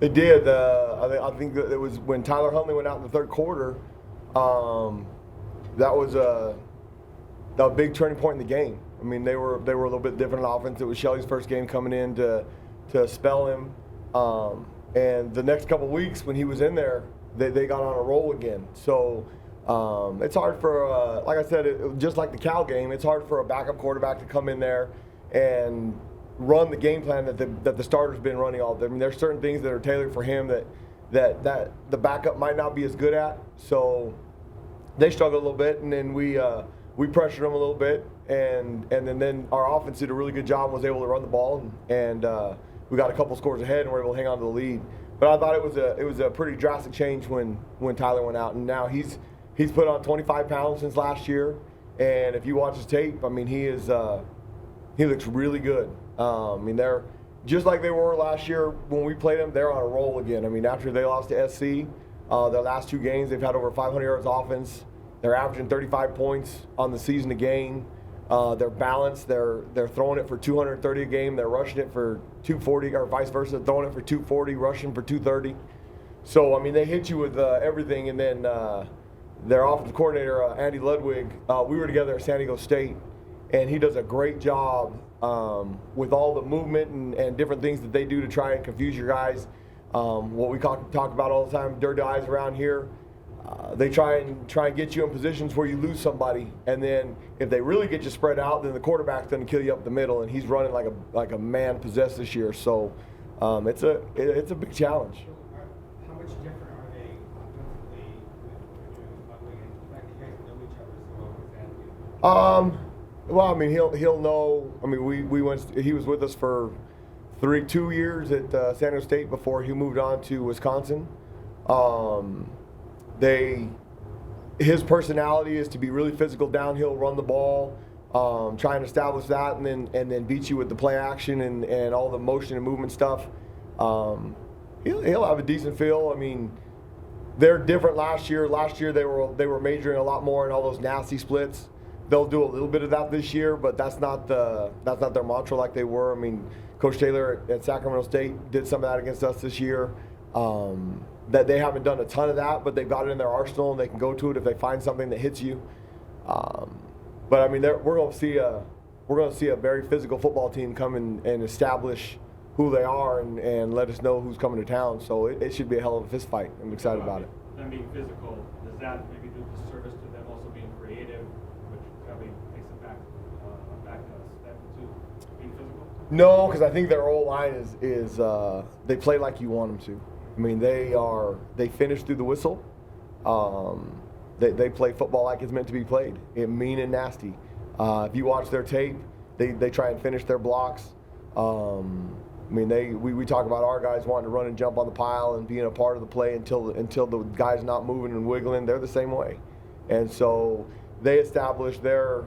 They did. I think that it was when Tyler Huntley went out in the third quarter. That was a big turning point in the game. I mean, they were a little bit different on offense. It was Shelley's first game coming in to spell him. And the next couple of weeks when he was in there, they got on a roll again. So it's hard for, like I said, just like the Cal game, it's hard for a backup quarterback to come in there and run the game plan that the starter's been running all day. I mean, there's certain things that are tailored for him that the backup might not be as good at. So they struggled a little bit, and then we pressured them a little bit, and then our offense did a really good job, was able to run the ball, and we got a couple scores ahead and were able to hang on to the lead. But I thought it was a pretty drastic change when Tyler went out, and now he's put on 25 pounds since last year, and if you watch his tape, I mean, he looks really good. I mean, they're just like they were last year when we played them. They're on a roll again. I mean, after they lost to SC, their last two games, they've had over 500 yards offense. They're averaging 35 points on the season a game. They're balanced. They're throwing it for 230 a game. They're rushing it for 240, or vice versa. They're throwing it for 240, rushing for 230. So, I mean, they hit you with everything. And then their offensive coordinator, Andy Ludwig, we were together at San Diego State, and he does a great job with all the movement and different things that they do to try and confuse your guys. What we talk about all the time, dirty eyes around here. They try and get you in positions where you lose somebody, and then if they really get you spread out, then the quarterback's going to kill you up the middle, and he's running like a man possessed this year. So it's a big challenge. How much different are they offensively with Ludwig and the fact that you guys know each other so well? What does that do? Well, I mean, he'll know. I mean, he was with us for 2 years at San Diego State before he moved on to Wisconsin. His personality is to be really physical downhill, run the ball, try and establish that, and then beat you with the play action and all the motion and movement stuff. He'll have a decent feel. I mean, they're different last year. Last year they were majoring a lot more in all those nasty splits. They'll do a little bit of that this year, but that's not their mantra like they were. I mean, Coach Taylor at Sacramento State did some of that against us this year. That they haven't done a ton of that, but they've got it in their arsenal and they can go to it if they find something that hits you. But I mean, we're going to see a very physical football team come and establish who they are and let us know who's coming to town. So it should be a hell of a fist fight. I'm excited about it. Them being physical, does that maybe do a disservice to them also being creative, which probably takes it back a step to being physical? No, because I think their O-line is they play like you want them to. I mean, they finish through the whistle. They play football like it's meant to be played, mean and nasty. If you watch their tape, they try and finish their blocks. I mean, we talk about our guys wanting to run and jump on the pile and being a part of the play until the guy's not moving and wiggling. They're the same way, and so they establish their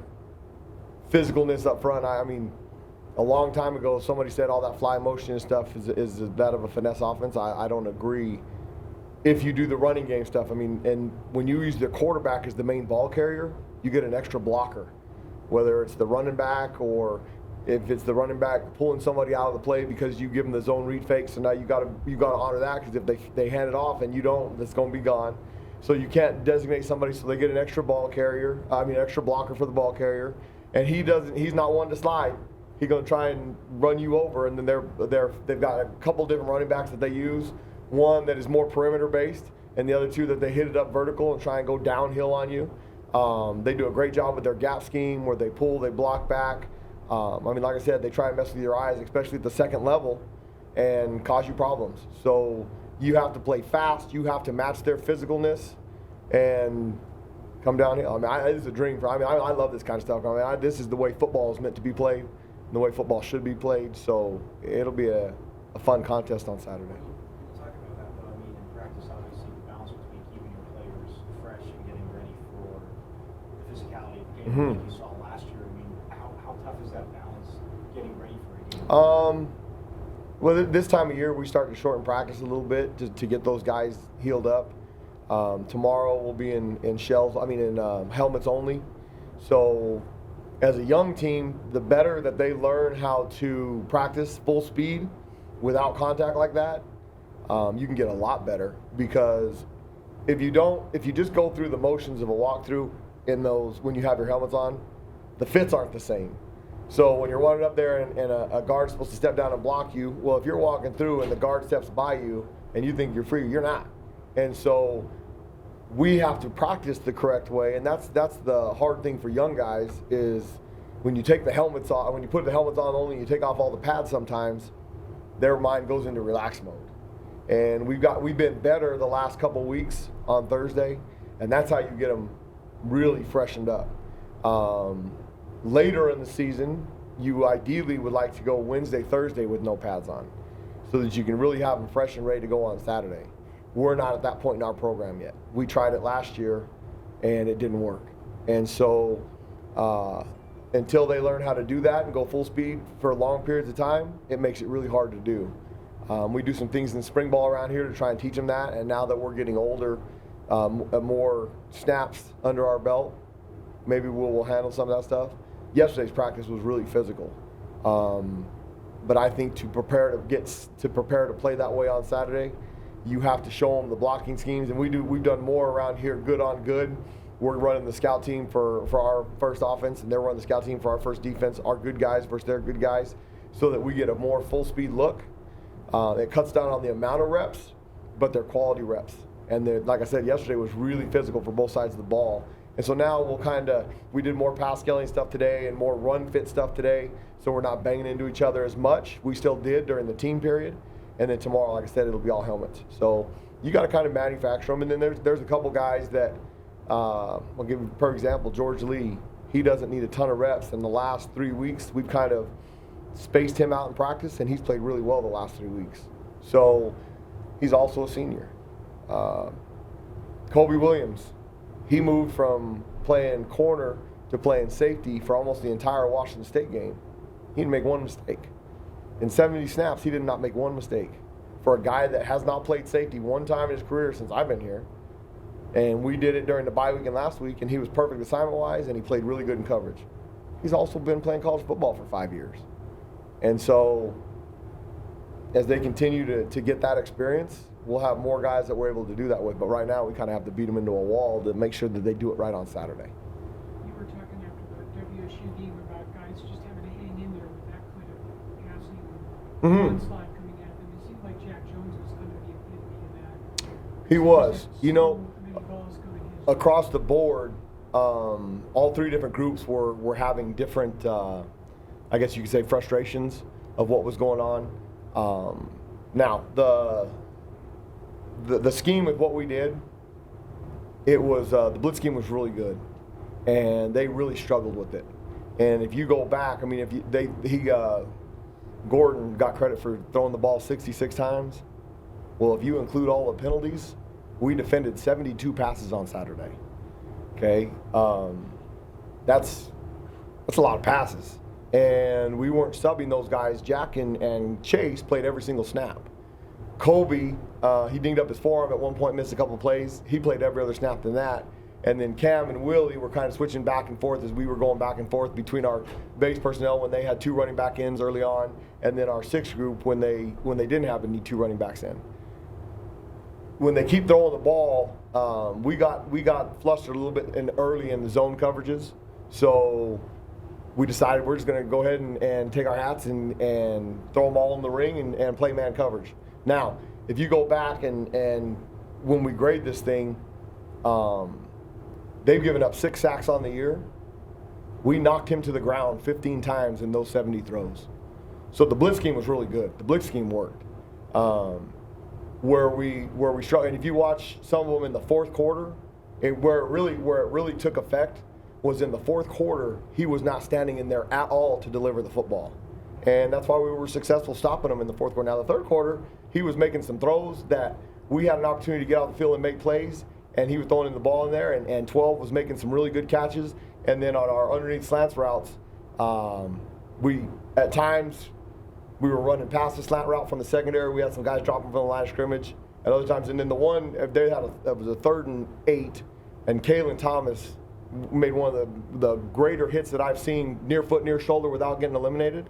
physicalness up front. I mean, a long time ago, somebody said all that fly motion and stuff is that of a finesse offense. I don't agree. If you do the running game stuff, I mean, and when you use the quarterback as the main ball carrier, you get an extra blocker, whether it's the running back or if it's the running back pulling somebody out of the play because you give them the zone read fake. So now you got to honor that, because if they hand it off and you don't, it's going to be gone. So you can't designate somebody, so they get an extra extra blocker for the ball carrier, and he's not one to slide. He's going to try and run you over, and then they've got a couple different running backs that they use. One that is more perimeter based, and the other two that they hit it up vertical and try and go downhill on you. They do a great job with their gap scheme where they pull, they block back. I mean, like I said, they try and mess with your eyes, especially at the second level, and cause you problems. So you have to play fast. You have to match their physicalness and come downhill. I mean, it's a dream for. I mean, I love this kind of stuff. I mean, this is the way football is meant to be played, the way football should be played. So it'll be a fun contest on Saturday. Talking about that, though, I mean, in practice, obviously, the balance between keeping your players fresh and getting ready for the physicality of the game, like you saw last year. I mean, how tough is that balance getting ready for a game? Well, this time of year, we start to shorten practice a little bit to get those guys healed up. Tomorrow we'll be in helmets only. So as a young team, the better that they learn how to practice full speed without contact like that, you can get a lot better, because if you just go through the motions of a walkthrough in those, when you have your helmets on, the fits aren't the same. So when you're running up there and a guard's supposed to step down and block you, well, if you're walking through and the guard steps by you and you think you're free, you're not. And so we have to practice the correct way, and that's the hard thing for young guys, is when you take the helmets off, when you put the helmets on only, you take off all the pads sometimes, their mind goes into relax mode. And we've been better the last couple weeks on Thursday, and that's how you get them really freshened up. Later in the season, you ideally would like to go Wednesday, Thursday with no pads on, so that you can really have them fresh and ready to go on Saturday. We're not at that point in our program yet. We tried it last year, and it didn't work. And so until they learn how to do that and go full speed for long periods of time, it makes it really hard to do. We do some things in spring ball around here to try and teach them that, and now that we're getting older, more snaps under our belt, maybe we'll handle some of that stuff. Yesterday's practice was really physical, but I think to prepare to play that way on Saturday, you have to show them the blocking schemes, and we've done more around here, good on good. We're running the scout team for our first offense, and they're running the scout team for our first defense, our good guys versus their good guys, so that we get a more full speed look. It cuts down on the amount of reps, but they're quality reps. And like I said, yesterday was really physical for both sides of the ball. And so now we did more pass scaling stuff today and more run fit stuff today, so we're not banging into each other as much. We still did during the team period. And then tomorrow, like I said, it'll be all helmets. So you got to kind of manufacture them. And then there's a couple guys that, I'll give you, for example, George Lee. He doesn't need a ton of reps. In the last 3 weeks, we've kind of spaced him out in practice, and he's played really well the last 3 weeks. So he's also a senior. Kobe Williams, he moved from playing corner to playing safety for almost the entire Washington State game. He didn't make one mistake. In 70 snaps, he did not make one mistake. For a guy that has not played safety one time in his career since I've been here, and we did it during the bye week and last week, and he was perfect assignment-wise, and he played really good in coverage. He's also been playing college football for 5 years. And so as they continue to get that experience, we'll have more guys that we're able to do that with. But right now, we kind of have to beat them into a wall to make sure that they do it right on Saturday. You were talking after the WSU game about guys just having to hang in there with that kind of passing and onslaught coming at them. It seemed like Jack Jones was kind of the epitome of that. He was. You know, many balls going his way. across the board, all three different groups were having different, I guess you could say, frustrations of what was going on. Now, the scheme with what we did, it was the blitz scheme was really good, and they really struggled with it. And if you go back, I mean, Gordon got credit for throwing the ball 66 times. Well, if you include all the penalties, we defended 72 passes on Saturday. Okay, that's a lot of passes, and we weren't subbing those guys. Jack and Chase played every single snap. Kobe, he dinged up his forearm at one point, missed a couple plays. He played every other snap than that. And then Cam and Willie were kind of switching back and forth as we were going back and forth between our base personnel when they had two running back ends early on, and then our sixth group when they didn't have any two running backs in. When they keep throwing the ball, we got flustered a little bit early in the zone coverages. So we decided we're just going to go ahead and take our hats and throw them all in the ring and play man coverage. Now, if you go back and when we grade this thing, they've given up 6 sacks on the year. We knocked him to the ground 15 times in those 70 throws. So the blitz scheme was really good. The blitz scheme worked. Where we struggled, and if you watch some of them in the fourth quarter, where it really took effect was in the fourth quarter. He was not standing in there at all to deliver the football. And that's why we were successful stopping him in the fourth quarter. Now, the third quarter, he was making some throws that we had an opportunity to get out the field and make plays, and he was throwing in the ball in there, and 12 was making some really good catches. And then on our underneath slants routes, at times we were running past the slant route from the secondary. We had some guys dropping from the line of scrimmage at other times. And then the one, it was a 3rd and 8, and Kalen Thomas made one of the greater hits that I've seen near foot, near shoulder without getting eliminated.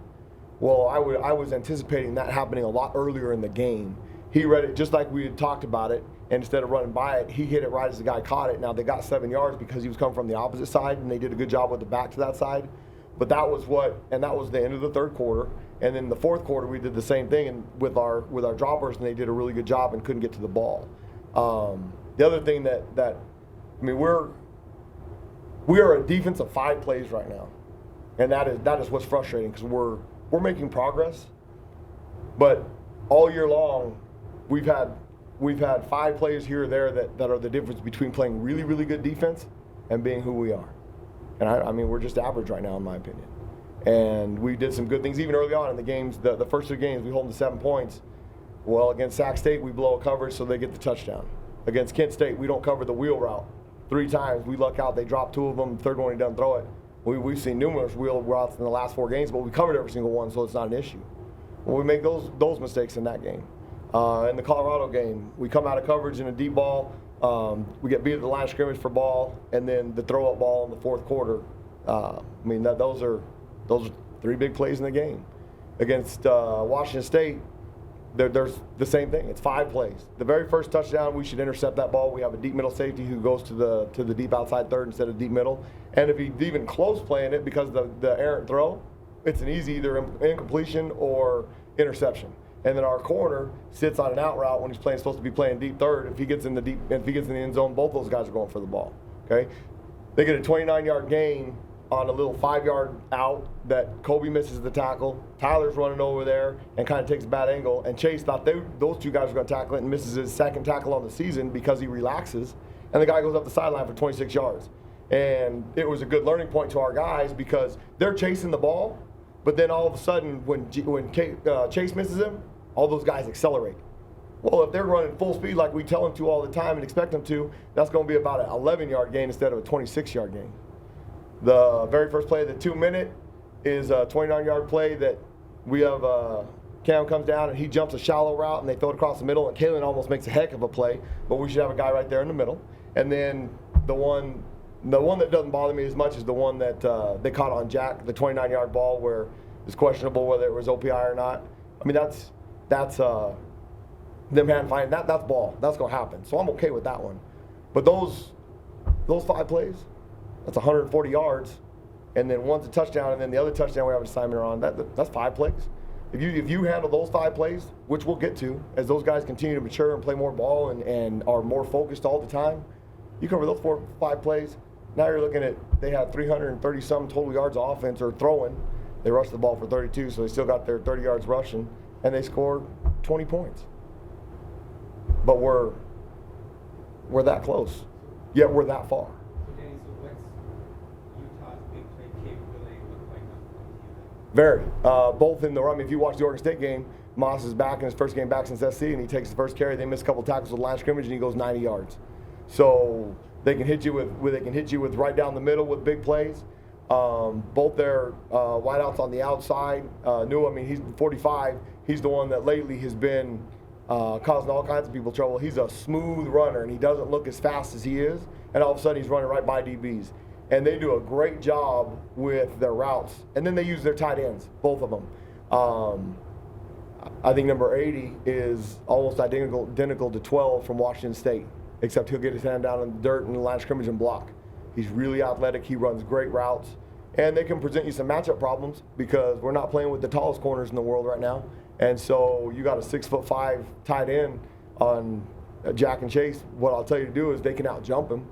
Well, I was anticipating that happening a lot earlier in the game. he read it just like we had talked about it, and instead of running by it, he hit it right as the guy caught it. Now, they got 7 yards because he was coming from the opposite side, and they did a good job with the back to that side. But that was the end of the third quarter. And then the fourth quarter, we did the same thing and with our droppers, and they did a really good job and couldn't get to the ball. The other thing we are a defense of 5 plays right now, and that is what's frustrating because we're making progress, but all year long we've had 5 plays here or there that are the difference between playing really, really good defense and being who we are. And I mean, we're just average right now, in my opinion. And we did some good things even early on in the games. The first 2 games, we hold them to 7 points. Well, against Sac State, we blow a coverage so they get the touchdown. Against Kent State, we don't cover the wheel route 3 times. We luck out. They drop 2 of them. The third one, he doesn't throw it. We've seen numerous wheel routes in the last 4 games, but we covered every single one, so it's not an issue. Well, we make those mistakes in that game. In the Colorado game, we come out of coverage in a deep ball. We get beat at the line of scrimmage for ball, and then the throw-up ball in the fourth quarter. Those are 3 big plays in the game. Against Washington State, there's the same thing. It's 5 plays. The very first touchdown, we should intercept that ball. We have a deep middle safety who goes to the deep outside third instead of deep middle. And if he's even close playing it because of the errant throw, it's an easy either incompletion or interception. And then our corner sits on an out route when he's supposed to be playing deep third. If he gets in the end zone, both those guys are going for the ball. Okay, they get a 29-yard gain on a little 5-yard out that Kobe misses the tackle. Tyler's running over there and kind of takes a bad angle. And Chase thought those 2 guys were going to tackle it and misses his 2nd tackle on the season because he relaxes. And the guy goes up the sideline for 26 yards. And it was a good learning point to our guys because they're chasing the ball, but then all of a sudden when Chase misses him, all those guys accelerate. Well, if they're running full speed like we tell them to all the time and expect them to, that's going to be about an 11-yard gain instead of a 26-yard gain. The very first play of the 2-minute is a 29-yard play that we have Cam comes down and he jumps a shallow route and they throw it across the middle and Kalen almost makes a heck of a play, but we should have a guy right there in the middle. And then the one that doesn't bother me as much is the one that they caught on Jack, the 29-yard ball where it's questionable whether it was OPI or not. I mean, that's them hand finding that's ball. That's going to happen. So I'm okay with that one. But those 5 plays, that's 140 yards, and then one's a touchdown, and then the other touchdown we have an assignment on. That's 5 plays. If you handle those 5 plays, which we'll get to, as those guys continue to mature and play more ball and are more focused all the time, you cover those 4 or 5 plays. Now you're looking at they had 330-some total yards of offense or throwing. They rushed the ball for 32, so they still got their 30 yards rushing, and they scored 20 points. But we're that close, yet we're that far. So Danny, so what's Utah's big play capability look like on TV? Very. Both in the run. I mean, if you watch the Oregon State game, Moss is back in his first game back since SC, and he takes the first carry. They miss a couple tackles with line of scrimmage, and he goes 90 yards. So they can hit you with right down the middle with big plays. Both their wideouts on the outside. He's 45. He's the one that lately has been causing all kinds of people trouble. He's a smooth runner, and he doesn't look as fast as he is. And all of a sudden, he's running right by DBs. And they do a great job with their routes. And then they use their tight ends, both of them. I think number 80 is almost identical to 12 from Washington State, except he'll get his hand down in the dirt and the line of scrimmage and block. He's really athletic. He runs great routes. And they can present you some matchup problems because we're not playing with the tallest corners in the world right now. And so you got a 6'5" tight end on Jack and Chase. What I'll tell you to do is they can out-jump him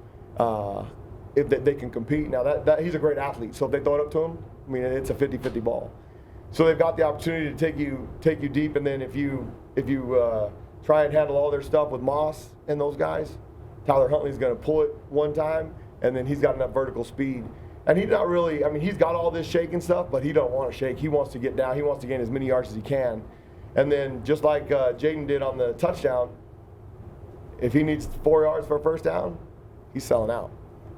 if they can compete. Now, that he's a great athlete. So if they throw it up to him, I mean, it's a 50-50 ball. So they've got the opportunity to take you deep. And then if you try and handle all their stuff with Moss and those guys, Tyler Huntley's going to pull it one time, and then he's got enough vertical speed. And he's not really, I mean, he's got all this shaking stuff, but he don't want to shake. He wants to get down. He wants to gain as many yards as he can. And then just like Jaden did on the touchdown, if he needs 4 yards for a first down, he's selling out.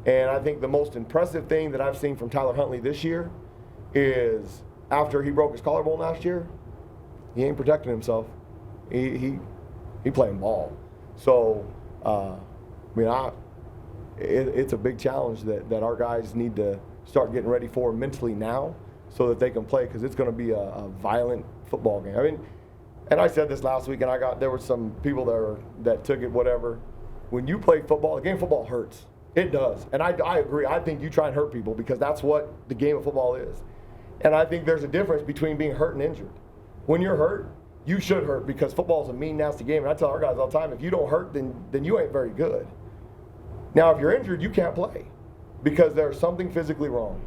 And I think the most impressive thing that I've seen from Tyler Huntley this year is after he broke his collarbone last year, he ain't protecting himself. He playing ball. So, it's a big challenge that our guys need to start getting ready for mentally now so that they can play, because it's going to be a violent football game. I mean, and I said this last week, and there were some people that took it whatever. When you play football, the game of football hurts. It does, and I agree. I think you try and hurt people because that's what the game of football is. And I think there's a difference between being hurt and injured. When you're hurt, you should hurt because football is a mean, nasty game. And I tell our guys all the time, if you don't hurt, then you ain't very good. Now, if you're injured, you can't play because there's something physically wrong.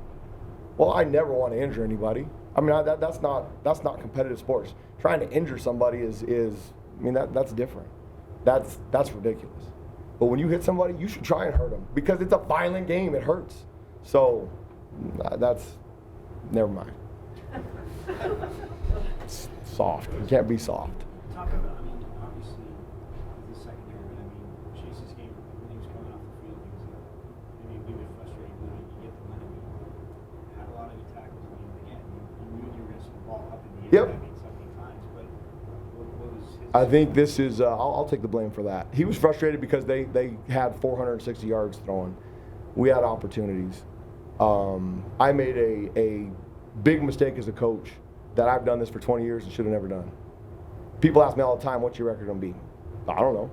Well, I never want to injure anybody. I mean, that's not competitive sports. Trying to injure somebody is I mean, that's different. That's ridiculous. But when you hit somebody, you should try and hurt them because it's a violent game. It hurts. So never mind. Soft. You can't be soft. Talk about, I mean, obviously, the secondary, but I mean, Chase's game, when he was coming off the field, he was maybe a wee bit frustrated when you get the line. Had a lot of good tackles. I mean, again, you knew you were going to see the ball up in the air, Yep. I mean, so many times, but what was his... I think this is, I'll take the blame for that. He was frustrated because they had 460 yards throwing. We had opportunities. I made a big mistake as a coach that I've done this for 20 years and should have never done. People ask me all the time, what's your record going to be? I don't know.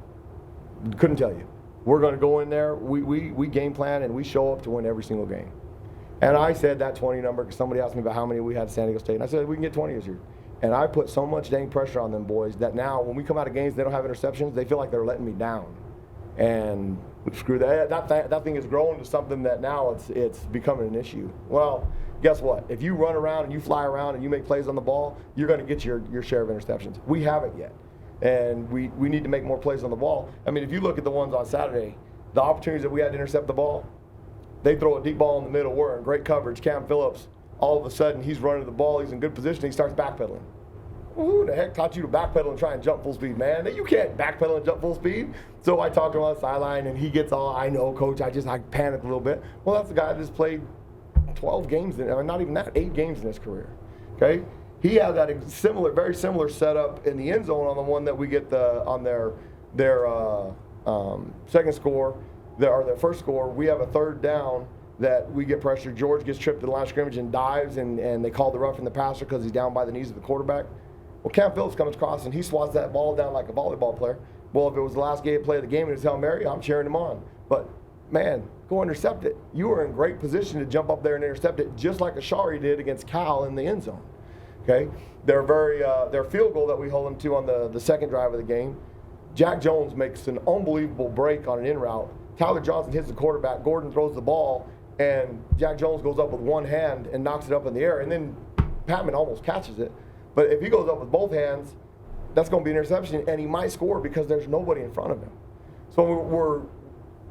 Couldn't tell you. We're going to go in there, we game plan, and we show up to win every single game. And I said that 20 number because somebody asked me about how many we had at San Diego State, and I said we can get 20 this year. And I put so much dang pressure on them boys that now when we come out of games, they don't have interceptions, they feel like they're letting me down. And screw that. That thing has grown to something that now it's becoming an issue. Well, guess what? If you run around and you fly around and you make plays on the ball, you're going to get your share of interceptions. We haven't yet. And we need to make more plays on the ball. I mean, if you look at the ones on Saturday, the opportunities that we had to intercept the ball, they throw a deep ball in the middle. We're in great coverage. Cam Phillips, all of a sudden, he's running the ball. He's in good position. He starts backpedaling. Who the heck taught you to backpedal and try and jump full speed, man? You can't backpedal and jump full speed. So I talked to him on the sideline, and he gets all, I know, coach, I panicked a little bit. Well, that's the guy that just played 12 games, not even that, 8 games in his career, okay? He had that very similar setup in the end zone on the one that we get on their second score, their first score. We have a third down that we get pressure. George gets tripped to the line of scrimmage and dives, and they call the roughing the passer because he's down by the knees of the quarterback. Well, Cam Phillips comes across and he swats that ball down like a volleyball player. Well, if it was the last play of the game and it's Hail Mary, I'm cheering him on. But, man, go intercept it. You were in great position to jump up there and intercept it just like Ashari did against Cal in the end zone. Okay? Their field goal that we hold them to on the second drive of the game, Jack Jones makes an unbelievable break on an in route. Tyler Johnson hits the quarterback. Gordon throws the ball, and Jack Jones goes up with one hand and knocks it up in the air. And then Patman almost catches it. But if he goes up with both hands, that's going to be an interception, and he might score because there's nobody in front of him. So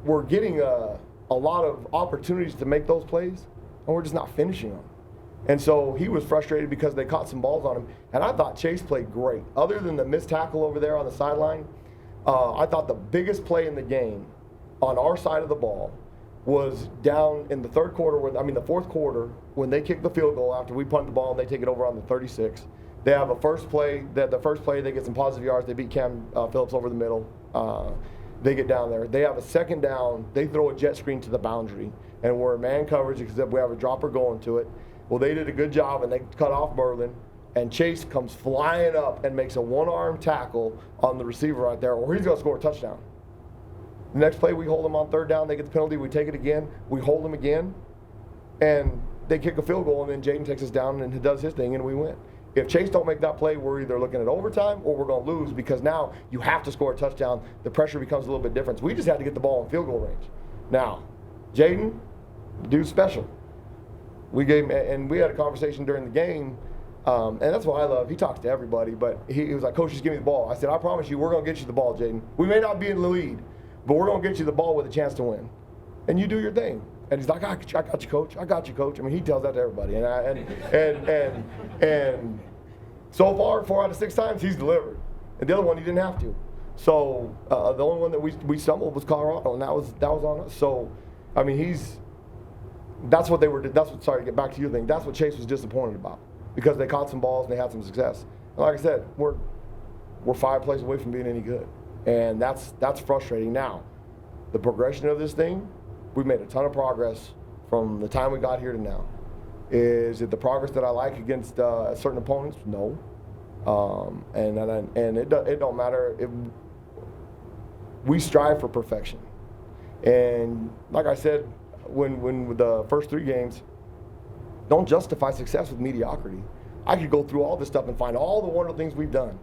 we're getting a lot of opportunities to make those plays, and we're just not finishing them. And so he was frustrated because they caught some balls on him. And I thought Chase played great. Other than the missed tackle over there on the sideline, I thought the biggest play in the game on our side of the ball was down in the fourth quarter, when they kick the field goal after we punt the ball and they take it over on the 36. They have the first play, they get some positive yards. They beat Cam Phillips over the middle. They get down there. They have a second down. They throw a jet screen to the boundary. And we're in man coverage except we have a dropper going to it. Well, they did a good job, and they cut off Berlin. And Chase comes flying up and makes a one-arm tackle on the receiver right there, or he's going to score a touchdown. The next play, we hold them on third down. They get the penalty. We take it again. We hold them again. And they kick a field goal, and then Jaden takes us down and does his thing, and we win. If Chase don't make that play, we're either looking at overtime or we're going to lose because now you have to score a touchdown. The pressure becomes a little bit different. So we just had to get the ball in field goal range. Now, Jaden, dude's special. We had a conversation during the game, and that's what I love. He talks to everybody, but he was like, Coach, just give me the ball. I said, I promise you, we're going to get you the ball, Jaden. We may not be in the lead, but we're going to get you the ball with a chance to win. And you do your thing. And he's like, I got you, Coach. I got you, Coach. I mean, he tells that to everybody. And so far, 4 out of 6 times, he's delivered. And the other one, he didn't have to. So the only one that we stumbled was Colorado, and that was on us. So, I mean, that's what sorry to get back to your thing. That's what Chase was disappointed about because they caught some balls and they had some success. And like I said, we're 5 plays away from being any good. And that's frustrating. Now, the progression of this thing, we've made a ton of progress from the time we got here to now. Is it the progress that I like against certain opponents? No. And it don't matter. We strive for perfection. And like I said, when with the first 3 games, don't justify success with mediocrity. I could go through all this stuff and find all the wonderful things we've done.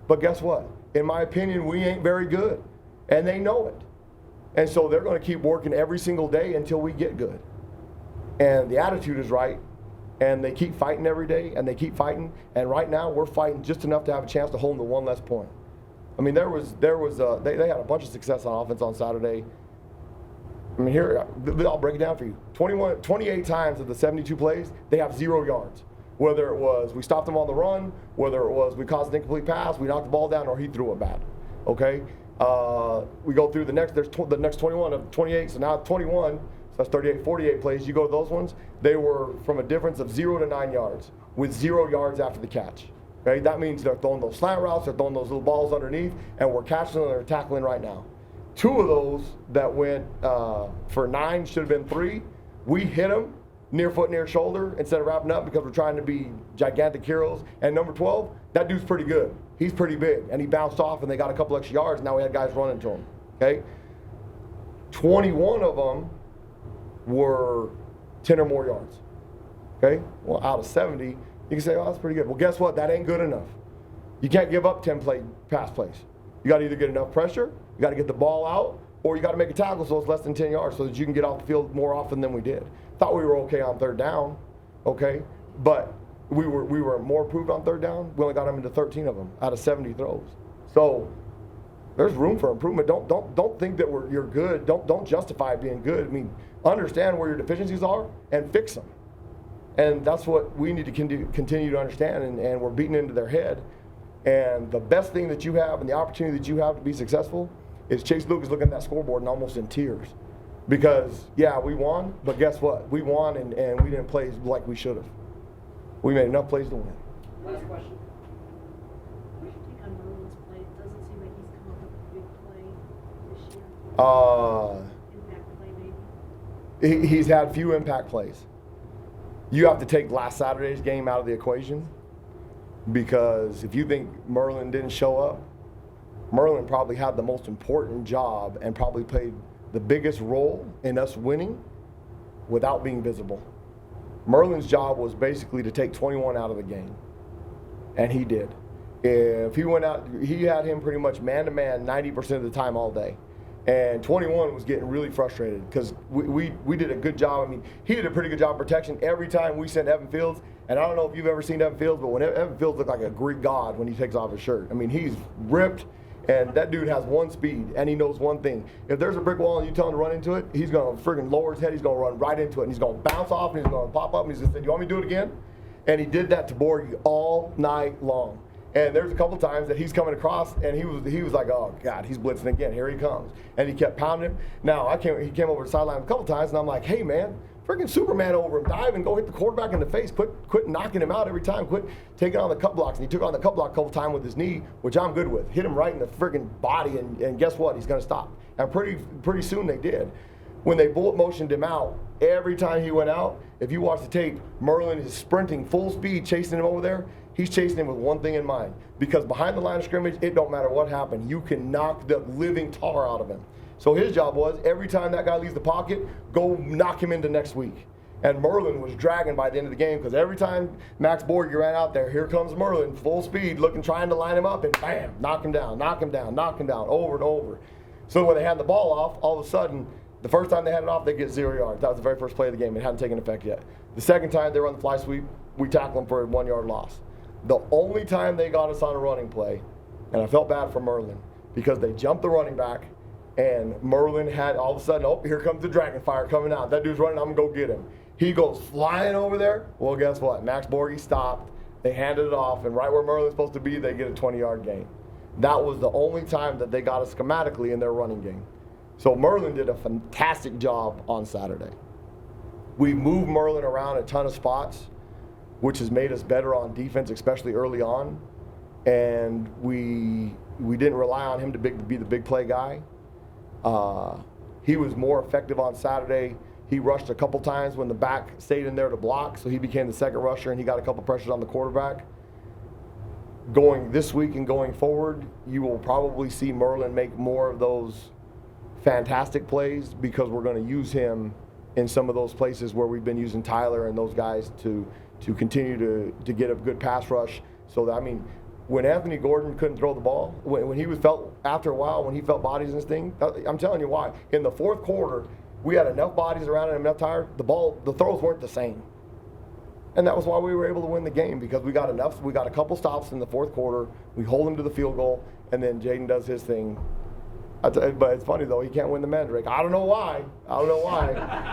But guess what? In my opinion, we ain't very good. And they know it. And so they're going to keep working every single day until we get good. And the attitude is right. And they keep fighting every day, and they keep fighting. And right now, we're fighting just enough to have a chance to hold them to 1 less point. I mean, they had a bunch of success on offense on Saturday. I mean, here, I'll break it down for you. 28 times of the 72 plays, they have 0 yards. Whether it was we stopped them on the run, whether it was we caused an incomplete pass, we knocked the ball down, or he threw it bad. Okay? We go through the next 21 of 28, so now 21, so that's 38, 48 plays. You go to those ones, they were from a difference of 0 to 9 yards, with 0 yards after the catch. Okay? That means they're throwing those slant routes, they're throwing those little balls underneath, and we're catching them and they're tackling right now. 2 of those that went for 9 should have been 3. We hit them near foot, near shoulder instead of wrapping up because we're trying to be gigantic heroes. And number 12, that dude's pretty good. He's pretty big. And he bounced off and they got a couple extra yards. Now we had guys running to him. Okay? 21 of them were 10 or more yards. Okay? Well, out of 70, you can say, oh, that's pretty good. Well, guess what? That ain't good enough. You can't give up 10 pass plays. You got to either get enough pressure, you got to get the ball out, or you got to make a tackle so it's less than 10 yards so that you can get off the field more often than we did. Thought we were okay on 3rd down, okay? But we were more improved on 3rd down. We only got them into 13 of them out of 70 throws. So there's room for improvement. Don't think that you're good. Don't justify being good. I mean, understand where your deficiencies are and fix them. And that's what we need to continue to understand, and we're beating into their head. And the best thing that you have and the opportunity that you have to be successful is Chase Lucas looking at that scoreboard and almost in tears. Because, yeah, we won, but guess what? We won and we didn't play like we should have. We made enough plays to win. Last question. What do you think on Merlin's play? It doesn't seem like he's come up with a big play this year. Impact play, maybe? He's had few impact plays. You have to take last Saturday's game out of the equation, because if you think Merlin didn't show up, Merlin probably had the most important job and probably played the biggest role in us winning without being visible. Merlin's job was basically to take 21 out of the game, and he did. If he went out, he had him pretty much man-to-man 90% of the time all day. And 21 was getting really frustrated because we did a good job. I mean, he did a pretty good job of protection every time we sent Evan Fields. And I don't know if you've ever seen Evan Fields, but when Evan Fields looked like a Greek god when he takes off his shirt. I mean, he's ripped, and that dude has one speed, and he knows one thing. If there's a brick wall and you tell him to run into it, he's going to friggin' lower his head, he's going to run right into it, and he's going to bounce off, and he's going to pop up, and he's going to say, you want me to do it again? And he did that to Borgie all night long. And there's a couple times that he's coming across, and he was like, oh, God, he's blitzing again. Here he comes. And he kept pounding him. Now, he came over the sideline a couple times, and I'm like, hey, man, freaking Superman over him. Dive and go hit the quarterback in the face. Quit knocking him out every time. Quit taking on the cut blocks. And he took on the cut block a couple times with his knee, which I'm good with. Hit him right in the freaking body, and guess what? He's going to stop. And pretty soon they did. When they bullet motioned him out, every time he went out, if you watch the tape, Merlin is sprinting full speed, chasing him over there. He's chasing him with one thing in mind, because behind the line of scrimmage, it don't matter what happened. You can knock the living tar out of him. So his job was, every time that guy leaves the pocket, go knock him into next week. And Merlin was dragging by the end of the game, because every time Max Borgie ran out there, here comes Merlin, full speed, trying to line him up, and bam, knock him down, over and over. So when they had the ball off, all of a sudden, the first time they had it off, they get 0 yards. That was the very first play of the game. It hadn't taken effect yet. The second time they run the fly sweep, we tackle them for a 1 yard loss. The only time they got us on a running play, and I felt bad for Merlin, because they jumped the running back, and Merlin had all of a sudden, oh, here comes the dragon fire coming out. That dude's running, I'm going to go get him. He goes flying over there. Well, guess what? Max Borgie stopped. They handed it off, and right where Merlin's supposed to be, they get a 20-yard gain. That was the only time that they got us schematically in their running game. So Merlin did a fantastic job on Saturday. We moved Merlin around a ton of spots, which has made us better on defense, especially early on. And we didn't rely on him to be the big play guy. He was more effective on Saturday. He rushed a couple times when the back stayed in there to block, so he became the second rusher, and he got a couple pressures on the quarterback. going this week and going forward, you will probably see Merlin make more of those fantastic plays because we're going to use him in some of those places where we've been using Tyler and those guys to continue to get a good pass rush. So that, I mean, when Anthony Gordon couldn't throw the ball, when he felt, after a while, when he felt bodies in this thing, I'm telling you why. In the fourth quarter, we had enough bodies around him, enough tired, the throws weren't the same. And that was why we were able to win the game, because we got a couple stops in the fourth quarter, we hold him to the field goal, and then Jaden does his thing. But it's funny though, he can't win the Mandrake. I don't know why.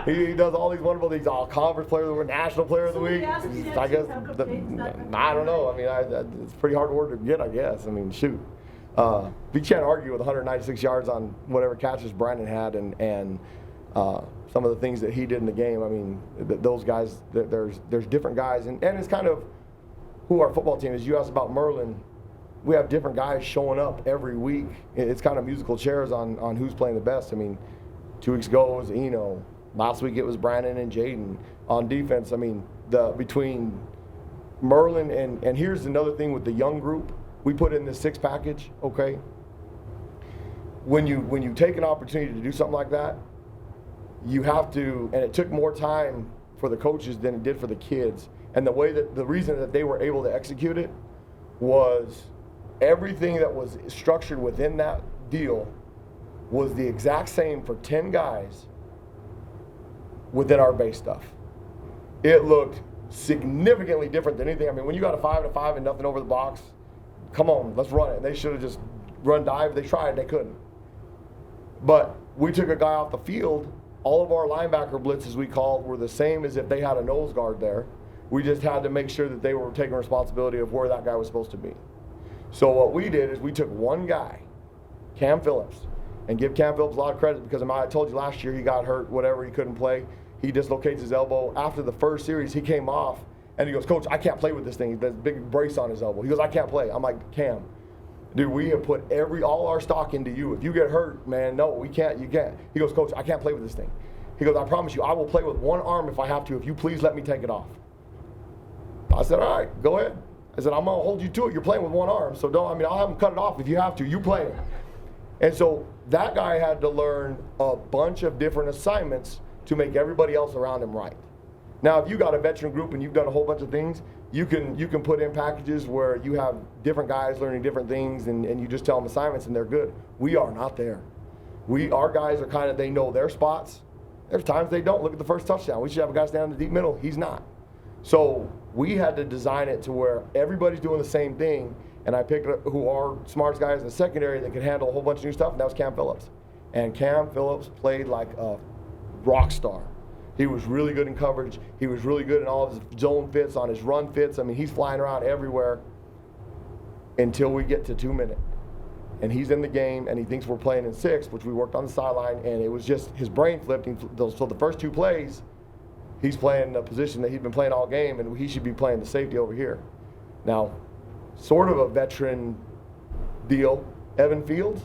He does all these wonderful things. Conference player of the week, national player of the week. I guess I don't know. I mean, it's pretty hard word to get, I guess. I mean, shoot. You can't argue with 196 yards on whatever catches Brandon had, and some of the things that he did in the game. I mean, those guys. There's different guys, and it's kind of who our football team is. You asked about Merlin. We have different guys showing up every week. It's kind of musical chairs on who's playing the best. I mean, 2 weeks ago it was Eno. Last week it was Brandon and Jaden. On defense, I mean, between Merlin and here's another thing with the young group, we put in this 6 package, okay? When you take an opportunity to do something like that, you have to, and it took more time for the coaches than it did for the kids. And the reason that they were able to execute it was everything that was structured within that deal was the exact same for 10 guys within our base stuff. It looked significantly different than anything. I mean, when you got a 5 and 5 and nothing over the box, come on, let's run it. And they should have just run dive. They tried, they couldn't. But we took a guy off the field. All of our linebacker blitzes we called were the same as if they had a nose guard there. We just had to make sure that they were taking responsibility of where that guy was supposed to be. So what we did is we took one guy, Cam Phillips, and give Cam Phillips a lot of credit because I told you last year he got hurt, whatever, he couldn't play. He dislocates his elbow. After the first series, he came off and he goes, "Coach, I can't play with this thing." He has a big brace on his elbow. He goes, "I can't play." I'm like, "Cam, dude, we have put all our stock into you. If you get hurt, man, no, we can't, you can't." He goes, "Coach, I can't play with this thing." He goes, "I promise you, I will play with one arm if I have to, if you please let me take it off." I said, "All right, go ahead." I said, "I'm going to hold you to it. You're playing with one arm, so I'll have him cut it off if you have to. You play it." And so that guy had to learn a bunch of different assignments to make everybody else around him right. Now, if you got a veteran group and you've done a whole bunch of things, you can put in packages where you have different guys learning different things and you just tell them assignments and they're good. We are not there. Our guys are they know their spots. There's times they don't. Look at the first touchdown. We should have a guy stand in the deep middle. He's not. So we had to design it to where everybody's doing the same thing, and I picked up who our smartest guys in the secondary that could handle a whole bunch of new stuff, and that was Cam Phillips. And Cam Phillips played like a rock star. He was really good in coverage. He was really good in all of his zone fits, on his run fits. I mean, he's flying around everywhere until we get to 2 minutes. And he's in the game, and he thinks we're playing in 6, which we worked on the sideline, and it was just his brain flipped. So the first 2 plays, he's playing a position that he'd been playing all game, and he should be playing the safety over here. Now, sort of a veteran deal, Evan Fields,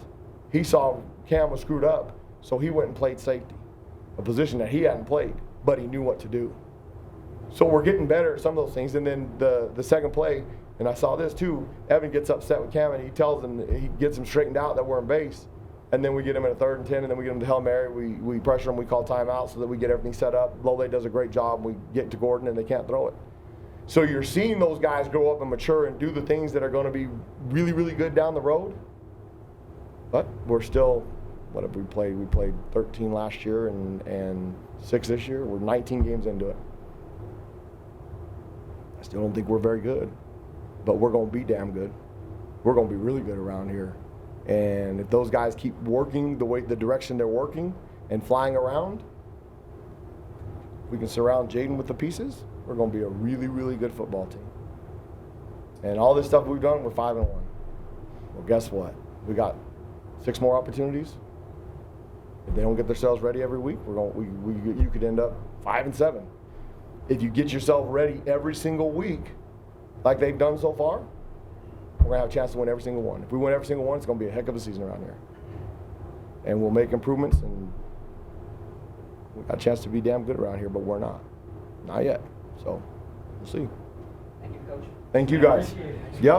he saw Cam was screwed up, so he went and played safety, a position that he hadn't played, but he knew what to do. So we're getting better at some of those things. And then the second play, and I saw this too, Evan gets upset with Cam, and he tells him, he gets him straightened out that we're in base. And then we get him in a 3rd and 10, and then we get him to Hail Mary. We pressure him, we call timeout so that we get everything set up. Lole does a great job. We get to Gordon, and they can't throw it. So you're seeing those guys grow up and mature and do the things that are going to be really, really good down the road. But we're still, what have we played? We played 13 last year and 6 this year. We're 19 games into it. I still don't think we're very good, but we're going to be damn good. We're going to be really good around here. And if those guys keep working the direction they're working and flying around, we can surround Jaden with the pieces. We're going to be a really, really good football team. And all this stuff we've done, we're 5-1. Well, guess what? We got 6 more opportunities. If they don't get themselves ready every week, you could end up 5-7. If you get yourself ready every single week, like they've done so far, we're going to have a chance to win every single one. If we win every single one, it's going to be a heck of a season around here. And we'll make improvements, and we got a chance to be damn good around here, but we're not. Not yet. So, we'll see. Thank you, Coach. Thank you, guys. Appreciate it. Yep.